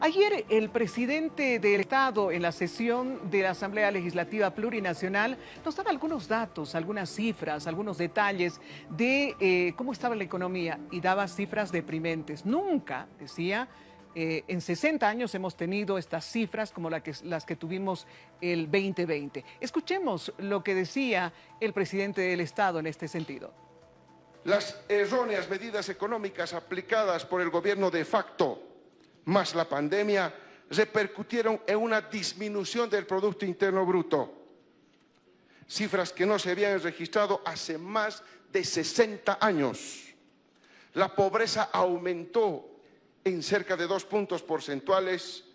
Ayer el presidente del Estado en la sesión de la Asamblea Legislativa Plurinacional nos daba algunos datos, algunas cifras, algunos detalles de cómo estaba la economía y daba cifras deprimentes. Nunca, decía, en 60 años hemos tenido estas cifras como las que tuvimos el 2020. Escuchemos lo que decía el presidente del Estado en este sentido. Las erróneas medidas económicas aplicadas por el gobierno de facto más la pandemia repercutieron en una disminución del Producto Interno Bruto, cifras que no se habían registrado hace más de 60 años. La pobreza aumentó en cerca de 2 puntos porcentuales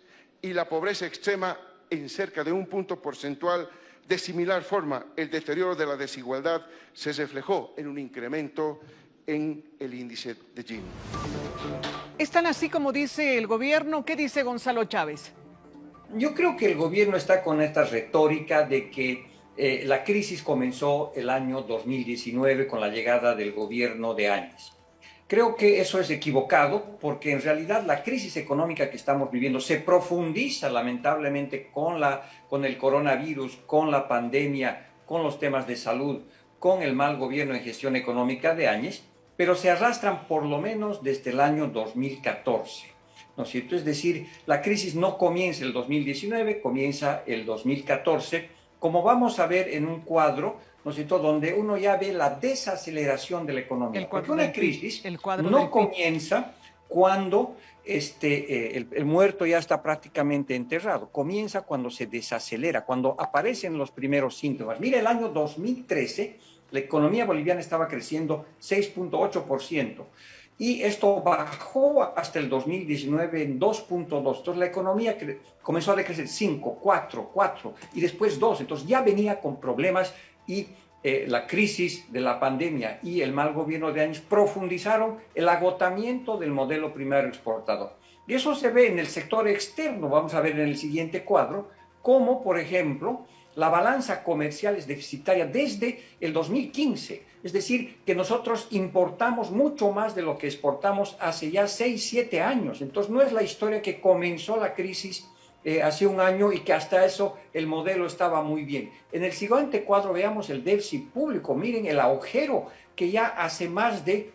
y la pobreza extrema en cerca de 1 punto porcentual. De similar forma, el deterioro de la desigualdad se reflejó en un incremento en el índice de Gini. ¿Están así como dice el gobierno? ¿Qué dice Gonzalo Chávez? Yo creo que el gobierno está con esta retórica de que la crisis comenzó el año 2019 con la llegada del gobierno de Áñez. Creo que eso es equivocado porque en realidad la crisis económica que estamos viviendo se profundiza lamentablemente con el coronavirus, con la pandemia, con los temas de salud, con el mal gobierno en gestión económica de Áñez, pero se arrastran por lo menos desde el año 2014, ¿no es cierto? Es decir, la crisis no comienza el 2019, comienza el 2014, como vamos a ver en un cuadro, ¿no es cierto?, donde uno ya ve la desaceleración de la economía. Porque una crisis no comienza cuando el muerto ya está prácticamente enterrado. Comienza cuando se desacelera, cuando aparecen los primeros síntomas. Mira, el año 2013, la economía boliviana estaba creciendo 6.8%. Y esto bajó hasta el 2019 en 2.2. Entonces la economía comenzó a decrecer 5, 4 y después 2. Entonces ya venía con problemas y la crisis de la pandemia y el mal gobierno de años profundizaron el agotamiento del modelo primario exportador. Y eso se ve en el sector externo. Vamos a ver en el siguiente cuadro cómo, por ejemplo, la balanza comercial es deficitaria desde el 2015. Es decir, que nosotros importamos mucho más de lo que exportamos hace ya 6, 7 años. Entonces no es la historia que comenzó la crisis hace un año y que hasta eso el modelo estaba muy bien. En el siguiente cuadro veamos el déficit público. Miren el agujero que ya hace más de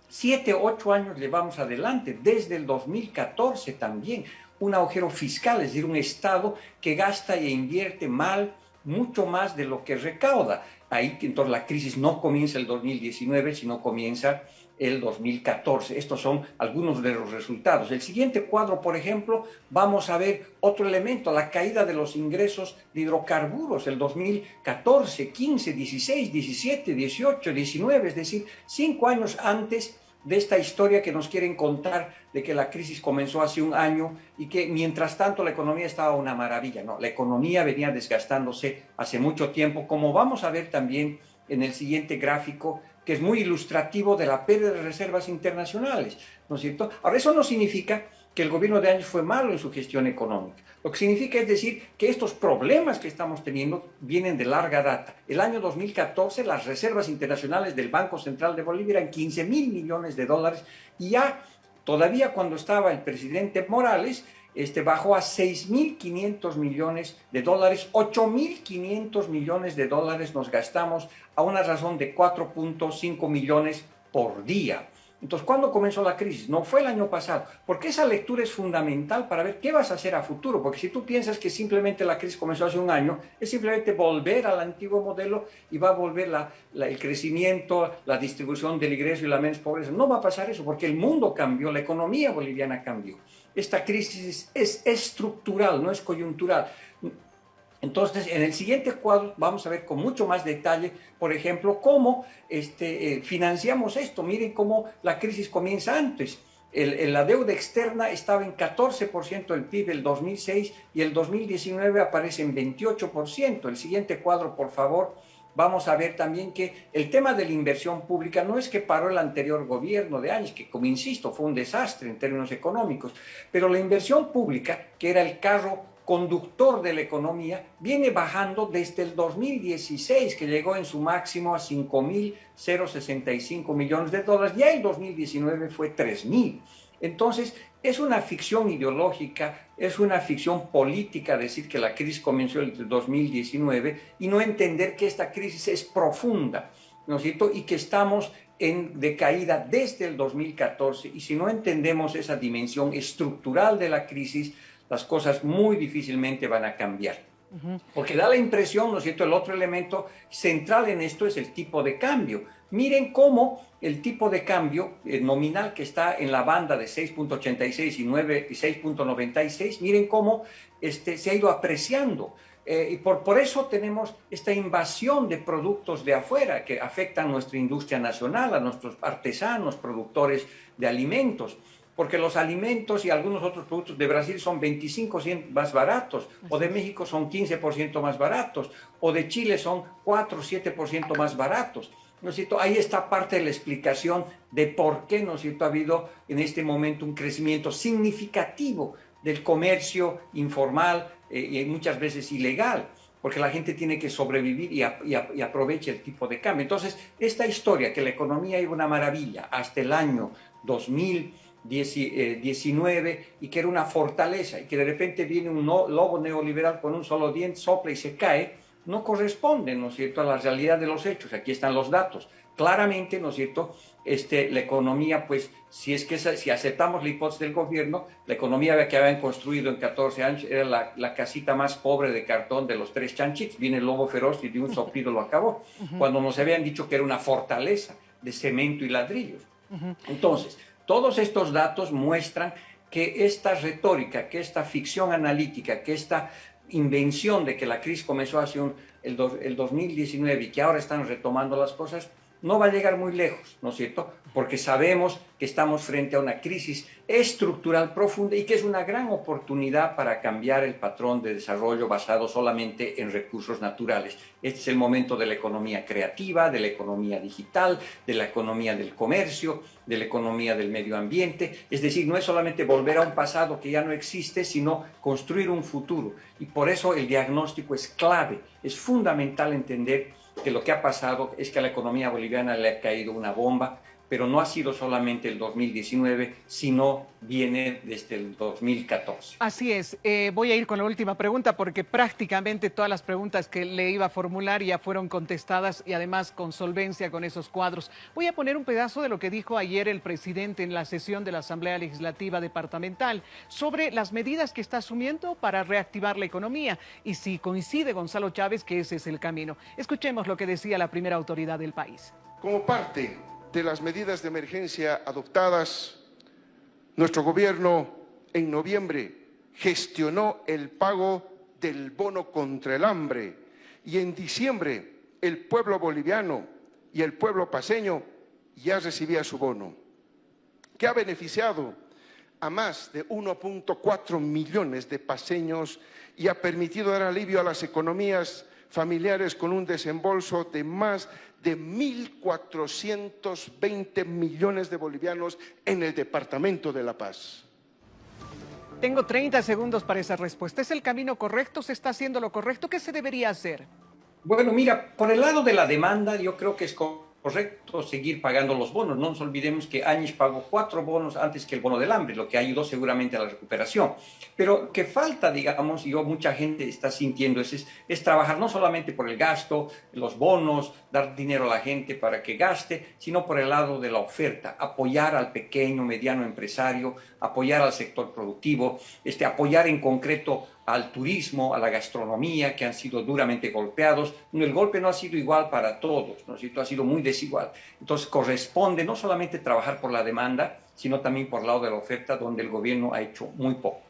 7, 8 años llevamos adelante, desde el 2014 también. Un agujero fiscal, es decir, un Estado que gasta e invierte mal, mucho más de lo que recauda. Ahí, entonces, la crisis no comienza el 2019, sino comienza el 2014. Estos son algunos de los resultados. El siguiente cuadro, por ejemplo, vamos a ver otro elemento, la caída de los ingresos de hidrocarburos, el 2014, 15, 16, 17, 18, 19, es decir, 5 años antes de esta historia que nos quieren contar de que la crisis comenzó hace un año y que mientras tanto la economía estaba una maravilla. No, la economía venía desgastándose hace mucho tiempo, como vamos a ver también en el siguiente gráfico, que es muy ilustrativo de la pérdida de reservas internacionales, ¿no es cierto? Ahora, eso no significa que el gobierno de Áñez fue malo en su gestión económica. Lo que significa es decir que estos problemas que estamos teniendo vienen de larga data. El año 2014 las reservas internacionales del Banco Central de Bolivia eran 15.000 millones de dólares y ya todavía cuando estaba el presidente Morales bajó a 6.500 millones de dólares, 8.500 millones de dólares nos gastamos a una razón de 4.5 millones por día. Entonces, ¿cuándo comenzó la crisis? No fue el año pasado, porque esa lectura es fundamental para ver qué vas a hacer a futuro, porque si tú piensas que simplemente la crisis comenzó hace un año, es simplemente volver al antiguo modelo y va a volver el crecimiento, la distribución del ingreso y la menos pobreza. No va a pasar eso, porque el mundo cambió, la economía boliviana cambió. Esta crisis es estructural, no es coyuntural. Entonces, en el siguiente cuadro vamos a ver con mucho más detalle, por ejemplo, cómo financiamos esto. Miren cómo la crisis comienza antes. La deuda externa estaba en 14% del PIB el 2006 y el 2019 aparece en 28%. El siguiente cuadro, por favor. Vamos a ver también que el tema de la inversión pública no es que paró el anterior gobierno de Áñez, que como insisto fue un desastre en términos económicos, pero la inversión pública, que era el carro conductor de la economía, viene bajando desde el 2016, que llegó en su máximo a 5.065 millones de dólares, ya el 2019 fue 3.000. Entonces, es una ficción ideológica, es una ficción política decir que la crisis comenzó en el 2019 y no entender que esta crisis es profunda, ¿no es cierto? Y que estamos en decaída desde el 2014, y si no entendemos esa dimensión estructural de la crisis, las cosas muy difícilmente van a cambiar. Porque da la impresión, ¿no es cierto?, el otro elemento central en esto es el tipo de cambio. Miren cómo el tipo de cambio nominal que está en la banda de 6.86 y 6.96, miren cómo se ha ido apreciando. Y por eso tenemos esta invasión de productos de afuera que afectan a nuestra industria nacional, a nuestros artesanos, productores de alimentos, porque los alimentos y algunos otros productos de Brasil son 25% más baratos, o de México son 15% más baratos, o de Chile son 4 o 7% más baratos. ¿No es cierto? Ahí está parte de la explicación de por qué, ¿no es cierto?, ha habido en este momento un crecimiento significativo del comercio informal y muchas veces ilegal, porque la gente tiene que sobrevivir y aprovecha el tipo de cambio. Entonces, esta historia que la economía iba una maravilla hasta el año 2019 y que era una fortaleza y que de repente viene un lobo neoliberal con un solo diente, sopla y se cae, no corresponde, ¿no es cierto?, a la realidad de los hechos. Aquí están los datos. Claramente, ¿no es cierto?, la economía, pues, si aceptamos la hipótesis del gobierno, la economía que habían construido en 14 años era la casita más pobre de cartón de los 3 chanchitos. Viene el lobo feroz y de un soplido lo acabó. Cuando nos habían dicho que era una fortaleza de cemento y ladrillos. Entonces, todos estos datos muestran que esta retórica, que esta ficción analítica, que esta invención de que la crisis comenzó hace el 2019 y que ahora están retomando las cosas, no va a llegar muy lejos, ¿no es cierto? Porque sabemos que estamos frente a una crisis estructural profunda y que es una gran oportunidad para cambiar el patrón de desarrollo basado solamente en recursos naturales. Este es el momento de la economía creativa, de la economía digital, de la economía del comercio, de la economía del medio ambiente. Es decir, no es solamente volver a un pasado que ya no existe, sino construir un futuro. Y por eso el diagnóstico es clave, es fundamental entender que lo que ha pasado es que a la economía boliviana le ha caído una bomba, pero no ha sido solamente el 2019, sino viene desde el 2014. Así es. Voy a ir con la última pregunta porque prácticamente todas las preguntas que le iba a formular ya fueron contestadas y además con solvencia con esos cuadros. Voy a poner un pedazo de lo que dijo ayer el presidente en la sesión de la Asamblea Legislativa Departamental sobre las medidas que está asumiendo para reactivar la economía y si coincide Gonzalo Chávez que ese es el camino. Escuchemos lo que decía la primera autoridad del país. Como parte de las medidas de emergencia adoptadas, nuestro gobierno en noviembre gestionó el pago del bono contra el hambre y en diciembre el pueblo boliviano y el pueblo paceño ya recibía su bono, que ha beneficiado a más de 1.4 millones de paceños y ha permitido dar alivio a las economías familiares con un desembolso de más de 1.420 millones de bolivianos en el departamento de La Paz. Tengo 30 segundos para esa respuesta. ¿Es el camino correcto? ¿Se está haciendo lo correcto? ¿Qué se debería hacer? Bueno, mira, por el lado de la demanda, yo creo que es correcto seguir pagando los bonos. No nos olvidemos que Áñez pagó 4 bonos antes que el bono del hambre, lo que ayudó seguramente a la recuperación. Pero que falta, digamos, y mucha gente está sintiendo, es trabajar no solamente por el gasto, los bonos, dar dinero a la gente para que gaste, sino por el lado de la oferta, apoyar al pequeño, mediano empresario, apoyar al sector productivo, apoyar en concreto al turismo, a la gastronomía, que han sido duramente golpeados. El golpe no ha sido igual para todos, ¿no es cierto? Ha sido muy desigual. Entonces corresponde no solamente trabajar por la demanda, sino también por el lado de la oferta, donde el gobierno ha hecho muy poco.